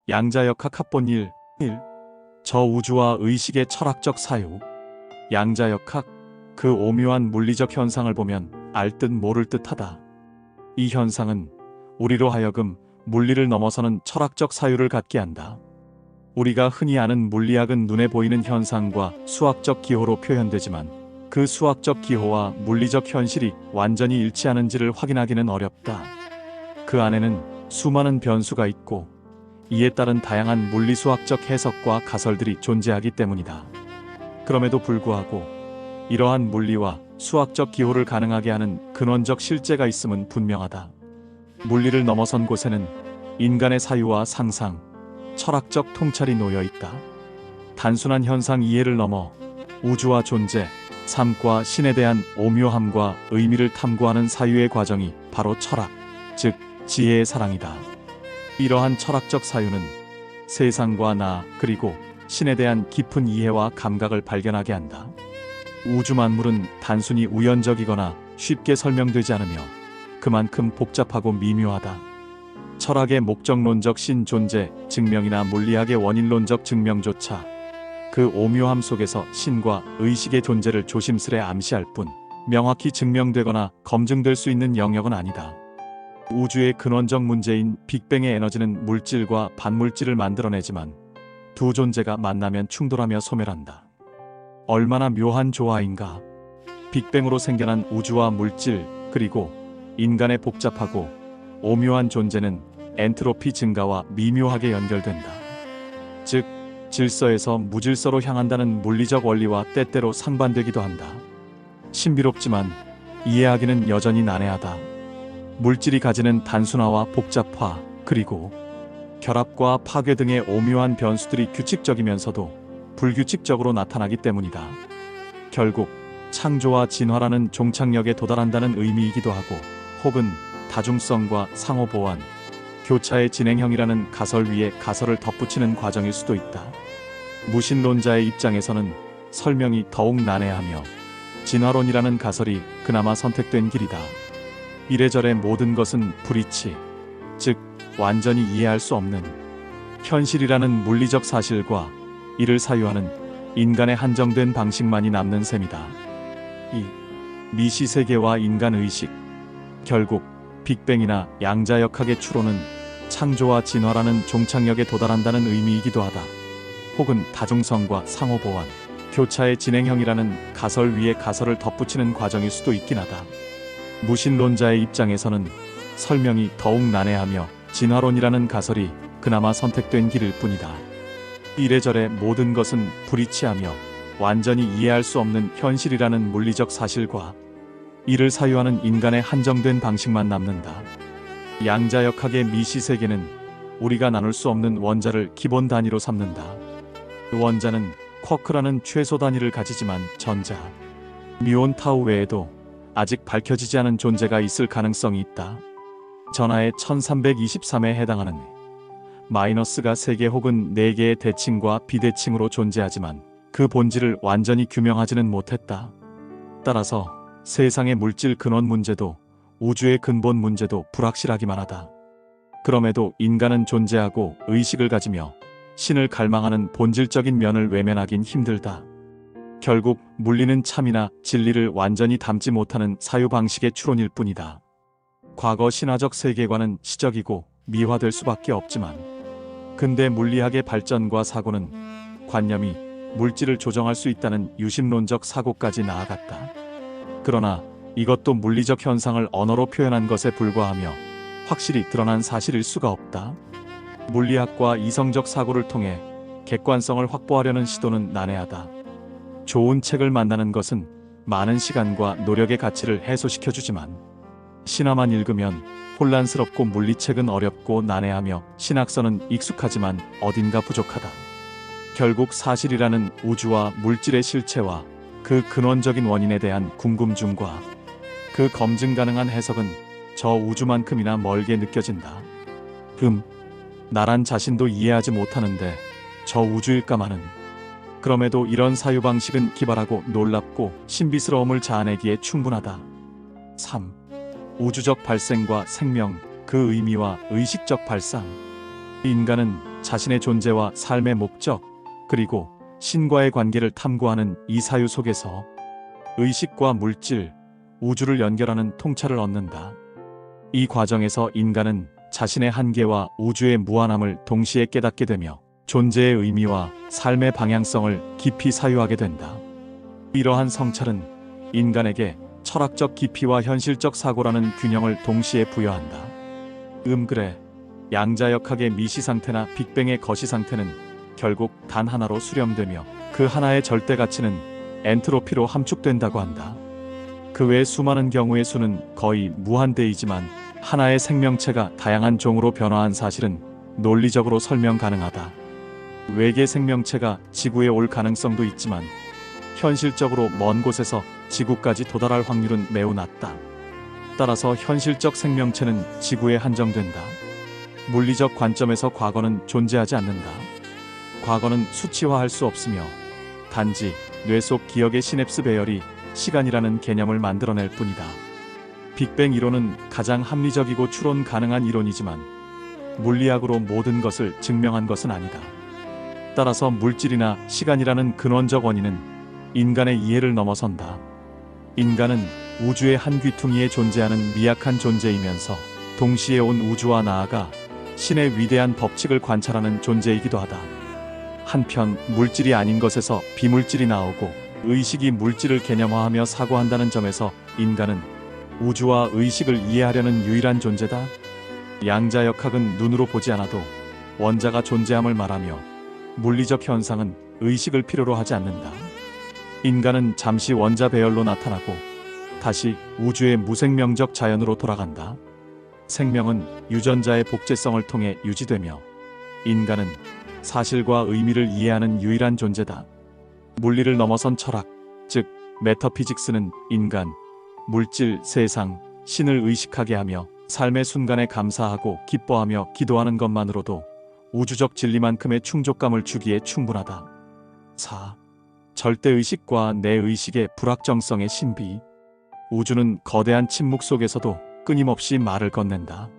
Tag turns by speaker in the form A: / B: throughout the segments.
A: 양자역학 합본 1. 저 우주와 의식의 철학적 사유. 양자역학, 그 오묘한 물리적 현상을 보면 알 듯 모를 듯하다. 이 현상은 우리로 하여금 물리를 넘어서는 철학적 사유를 갖게 한다. 우리가 흔히 아는 물리학은 눈에 보이는 현상과 수학적 기호로 표현되지만 그 수학적 기호와 물리적 현실이 완전히 일치하는지를 확인하기는 어렵다. 그 안에는 수많은 변수가 있고 이에 따른 다양한 물리수학적 해석과 가설들이 존재하기 때문이다. 그럼에도 불구하고 이러한 물리와 수학적 기호를 가능하게 하는 근원적 실제가 있음은 분명하다. 물리를 넘어선 곳에는 인간의 사유와 상상, 철학적 통찰이 놓여 있다. 단순한 현상 이해를 넘어 우주와 존재, 삶과 신에 대한 오묘함과 의미를 탐구하는 사유의 과정이 바로 철학, 즉 지혜의 사랑이다. 이러한 철학적 사유는 세상과 나 그리고 신에 대한 깊은 이해와 감각을 발견하게 한다. 우주 만물은 단순히 우연적이거나 쉽게 설명되지 않으며 그만큼 복잡하고 미묘하다. 철학의 목적론적 신존재 증명이나 물리학의 원인론적 증명조차 그 오묘함 속에서 신과 의식의 존재를 조심스레 암시할 뿐 명확히 증명되거나 검증될 수 있는 영역은 아니다. 우주의 근원적 문제인 빅뱅의 에너지는 물질과 반물질을 만들어내지만 두 존재가 만나면 충돌하며 소멸한다. 얼마나 묘한 조화인가. 빅뱅으로 생겨난 우주와 물질 그리고 인간의 복잡하고 오묘한 존재는 엔트로피 증가와 미묘하게 연결된다. 즉 질서에서 무질서로 향한다는 물리적 원리와 때때로 상반되기도 한다. 신비롭지만 이해하기는 여전히 난해하다. 물질이 가지는 단순화와 복잡화 그리고 결합과 파괴 등의 오묘한 변수들이 규칙적이면서도 불규칙적으로 나타나기 때문이다. 결국 창조와 진화라는 종착역에 도달한다는 의미이기도 하고 혹은 다중성과 상호보완, 교차의 진행형이라는 가설 위에 가설을 덧붙이는 과정일 수도 있다. 무신론자의 입장에서는 설명이 더욱 난해하며 진화론이라는 가설이 그나마 선택된 길이다. 이래저래 모든 것은 불이치, 즉 완전히 이해할 수 없는 현실이라는 물리적 사실과 이를 사유하는 인간의 한정된 방식만이 남는 셈이다. 이 미시세계와 인간의식, 결국 빅뱅이나 양자역학의 추론은 창조와 진화라는 종착역에 도달한다는 의미이기도 하다. 혹은 다중성과 상호보완, 교차의 진행형이라는 가설 위에 가설을 덧붙이는 과정일 수도 있긴 하다. 무신론자의 입장에서는 설명이 더욱 난해하며 진화론이라는 가설이 그나마 선택된 길일 뿐이다. 이래저래 모든 것은 불이치하며 완전히 이해할 수 없는 현실이라는 물리적 사실과 이를 사유하는 인간의 한정된 방식만 남는다. 양자역학의 미시세계는 우리가 나눌 수 없는 원자를 기본 단위로 삼는다. 원자는 쿼크라는 최소 단위를 가지지만 전자, 뮤온 타우 외에도 아직 밝혀지지 않은 존재가 있을 가능성이 있다. 전하의 1323에 해당하는 마이너스가 3개 혹은 4개의 대칭과 비대칭으로 존재하지만 그 본질을 완전히 규명하지는 못했다. 따라서 세상의 물질 근원 문제도 우주의 근본 문제도 불확실하기만 하다. 그럼에도 인간은 존재하고 의식을 가지며 신을 갈망하는 본질적인 면을 외면하긴 힘들다. 결국 물리는 참이나 진리를 완전히 담지 못하는 사유방식의 추론일 뿐이다. 과거 신화적 세계관은 시적이고 미화될 수밖에 없지만 근대 물리학의 발전과 사고는 관념이 물질을 조정할 수 있다는 유심론적 사고까지 나아갔다. 그러나 이것도 물리적 현상을 언어로 표현한 것에 불과하며 확실히 드러난 사실일 수가 없다. 물리학과 이성적 사고를 통해 객관성을 확보하려는 시도는 난해하다. 좋은 책을 만나는 것은 많은 시간과 노력의 가치를 해소시켜주지만 신화만 읽으면 혼란스럽고 물리책은 어렵고 난해하며 신학서는 익숙하지만 어딘가 부족하다. 결국 사실이라는 우주와 물질의 실체와 그 근원적인 원인에 대한 궁금증과 그 검증 가능한 해석은 저 우주만큼이나 멀게 느껴진다. 나란 자신도 이해하지 못하는데 저 우주일까마는. 그럼에도 이런 사유방식은 기발하고 놀랍고 신비스러움을 자아내기에 충분하다. 3. 우주적 발생과 생명, 그 의미와 의식적 발상. 인간은 자신의 존재와 삶의 목적, 그리고 신과의 관계를 탐구하는 이 사유 속에서 의식과 물질, 우주를 연결하는 통찰을 얻는다. 이 과정에서 인간은 자신의 한계와 우주의 무한함을 동시에 깨닫게 되며 존재의 의미와 삶의 방향성을 깊이 사유하게 된다. 이러한 성찰은 인간에게 철학적 깊이와 현실적 사고라는 균형을 동시에 부여한다. 그래. 양자역학의 미시 상태나 빅뱅의 거시 상태는 결국 단 하나로 수렴되며 그 하나의 절대 가치는 엔트로피로 함축된다고 한다. 그 외 수많은 경우의 수는 거의 무한대이지만 하나의 생명체가 다양한 종으로 변화한 사실은 논리적으로 설명 가능하다. 외계 생명체가 지구에 올 가능성도 있지만 현실적으로 먼 곳에서 지구까지 도달할 확률은 매우 낮다. 따라서 현실적 생명체는 지구에 한정된다. 물리적 관점에서 과거는 존재하지 않는다. 과거는 수치화할 수 없으며 단지 뇌 속 기억의 시냅스 배열이 시간이라는 개념을 만들어낼 뿐이다. 빅뱅 이론은 가장 합리적이고 추론 가능한 이론이지만 물리학으로 모든 것을 증명한 것은 아니다. 따라서 물질이나 시간이라는 근원적 원인은 인간의 이해를 넘어선다. 인간은 우주의 한 귀퉁이에 존재하는 미약한 존재이면서 동시에 온 우주와 나아가 신의 위대한 법칙을 관찰하는 존재이기도 하다. 한편 물질이 아닌 것에서 비물질이 나오고 의식이 물질을 개념화하며 사고한다는 점에서 인간은 우주와 의식을 이해하려는 유일한 존재다. 양자역학은 눈으로 보지 않아도 원자가 존재함을 말하며 물리적 현상은 의식을 필요로 하지 않는다. 인간은 잠시 원자 배열로 나타나고 다시 우주의 무생명적 자연으로 돌아간다. 생명은 유전자의 복제성을 통해 유지되며 인간은 사실과 의미를 이해하는 유일한 존재다. 물리를 넘어선 철학, 즉 메타피직스는 인간, 물질, 세상, 신을 의식하게 하며 삶의 순간에 감사하고 기뻐하며 기도하는 것만으로도 우주적 진리만큼의 충족감을 주기에 충분하다. 4. 절대의식과 내의식의 불확정성의 신비. 우주는 거대한 침묵 속에서도 끊임없이 말을 건넨다.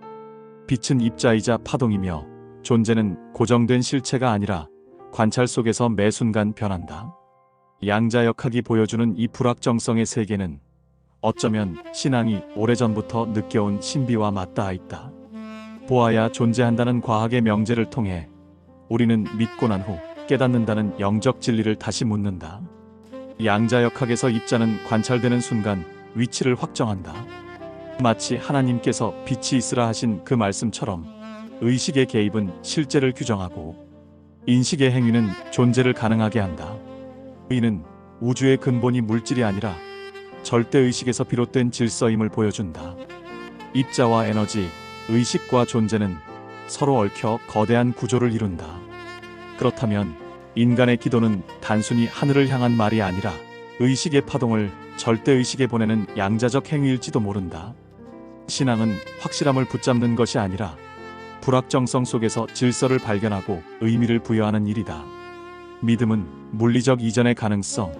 A: 빛은 입자이자 파동이며 존재는 고정된 실체가 아니라 관찰 속에서 매 순간 변한다. 양자역학이 보여주는 이 불확정성의 세계는 어쩌면 신앙이 오래전부터 느껴온 신비와 맞닿아 있다. 보아야 존재한다는 과학의 명제를 통해 우리는 믿고 난 후 깨닫는다는 영적 진리를 다시 묻는다. 양자역학에서 입자는 관찰되는 순간 위치를 확정한다. 마치 하나님께서 빛이 있으라 하신 그 말씀처럼 의식의 개입은 실제를 규정하고 인식의 행위는 존재를 가능하게 한다. 이는 우주의 근본이 물질이 아니라 절대의식에서 비롯된 질서임을 보여준다. 입자와 에너지, 의식과 존재는 서로 얽혀 거대한 구조를 이룬다. 그렇다면 인간의 기도는 단순히 하늘을 향한 말이 아니라 의식의 파동을 절대의식에 보내는 양자적 행위일지도 모른다. 신앙은 확실함을 붙잡는 것이 아니라 불확정성 속에서 질서를 발견하고 의미를 부여하는 일이다. 믿음은 물리적 이전의 가능성,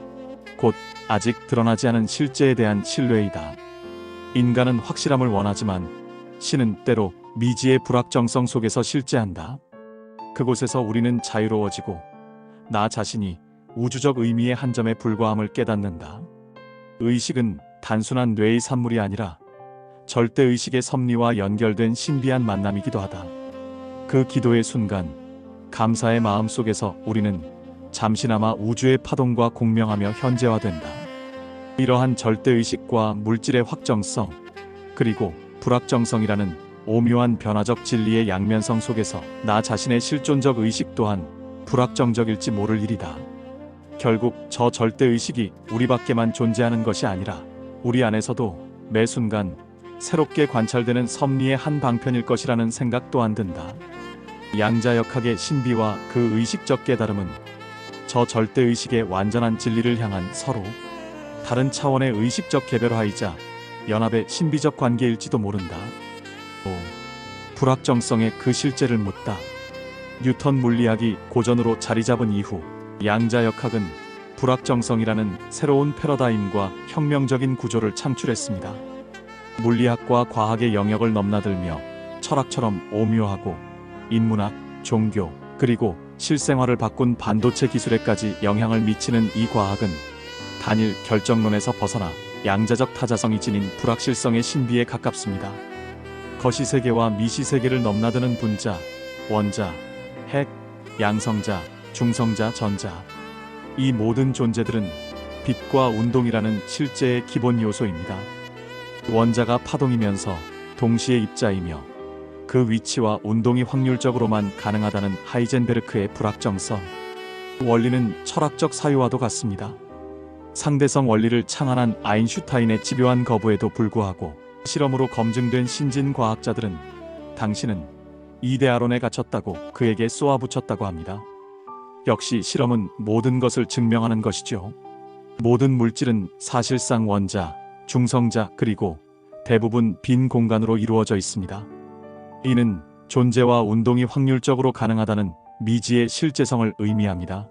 A: 곧 아직 드러나지 않은 실제에 대한 신뢰이다. 인간은 확실함을 원하지만 신은 때로 미지의 불확정성 속에서 실제한다. 그곳에서 우리는 자유로워지고 나 자신이 우주적 의미의 한 점에 불과함을 깨닫는다. 의식은 단순한 뇌의 산물이 아니라 절대의식의 섭리와 연결된 신비한 만남이기도 하다. 그 기도의 순간, 감사의 마음 속에서 우리는 잠시나마 우주의 파동과 공명하며 현재화된다. 이러한 절대의식과 물질의 확정성, 그리고 불확정성이라는 오묘한 변화적 진리의 양면성 속에서 나 자신의 실존적 의식 또한 불확정적일지 모를 일이다. 결국 저 절대의식이 우리 밖에만 존재하는 것이 아니라 우리 안에서도 매 순간 새롭게 관찰되는 섭리의 한 방편일 것이라는 생각 또한 든다. 양자역학의 신비와 그 의식적 깨달음은 저 절대의식의 완전한 진리를 향한 서로 다른 차원의 의식적 개별화이자 연합의 신비적 관계일지도 모른다. 5. 불확정성의 그 실제를 묻다. 뉴턴 물리학이 고전으로 자리잡은 이후 양자역학은 불확정성이라는 새로운 패러다임과 혁명적인 구조를 창출했습니다. 물리학과 과학의 영역을 넘나들며 철학처럼 오묘하고 인문학, 종교, 그리고 실생활을 바꾼 반도체 기술에까지 영향을 미치는 이 과학은 단일 결정론에서 벗어나 양자적 타자성이 지닌 불확실성의 신비에 가깝습니다. 거시세계와 미시세계를 넘나드는 분자, 원자, 핵, 양성자, 중성자, 전자. 이 모든 존재들은 빛과 운동이라는 실제의 기본 요소입니다. 원자가 파동이면서 동시에 입자이며 그 위치와 운동이 확률적으로만 가능하다는 하이젠베르크의 불확정성. 원리는 철학적 사유와도 같습니다. 상대성 원리를 창안한 아인슈타인의 집요한 거부에도 불구하고 실험으로 검증된 신진 과학자들은 당신은 이데아론에 갇혔다고 그에게 쏘아붙였다고 합니다. 역시 실험은 모든 것을 증명하는 것이죠. 모든 물질은 사실상 원자, 중성자 그리고 대부분 빈 공간으로 이루어져 있습니다. 이는 존재와 운동이 확률적으로 가능하다는 미지의 실제성을 의미합니다.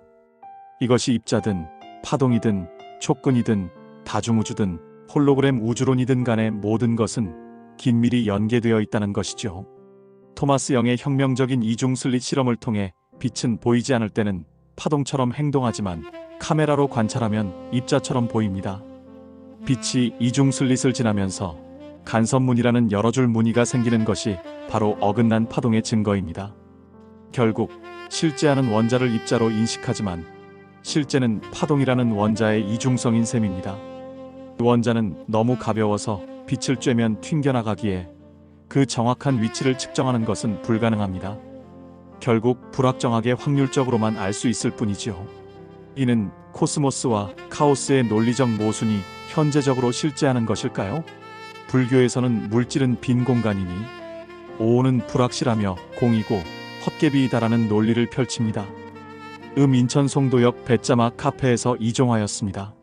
A: 이것이 입자든 파동이든 촉근이든 다중우주든 홀로그램 우주론이든 간의 모든 것은 긴밀히 연계되어 있다는 것이죠. 토마스 영의 혁명적인 이중 슬릿 실험을 통해 빛은 보이지 않을 때는 파동처럼 행동하지만 카메라로 관찰하면 입자처럼 보입니다. 빛이 이중 슬릿을 지나면서 간섭무늬라는 여러 줄 무늬가 생기는 것이 바로 어긋난 파동의 증거입니다. 결국 실제하는 원자를 입자로 인식하지만 실제는 파동이라는 원자의 이중성인 셈입니다. 원자는 너무 가벼워서 빛을 쬐면 튕겨나가기에 그 정확한 위치를 측정하는 것은 불가능합니다. 결국 불확정하게 확률적으로만 알 수 있을 뿐이지요. 이는 코스모스와 카오스의 논리적 모순이 현재적으로 실제하는 것일까요? 불교에서는 물질은 빈 공간이니 오온은 불확실하며 공이고 헛개비이다라는 논리를 펼칩니다. 인천 송도역 배짜막 카페에서 이종하였습니다.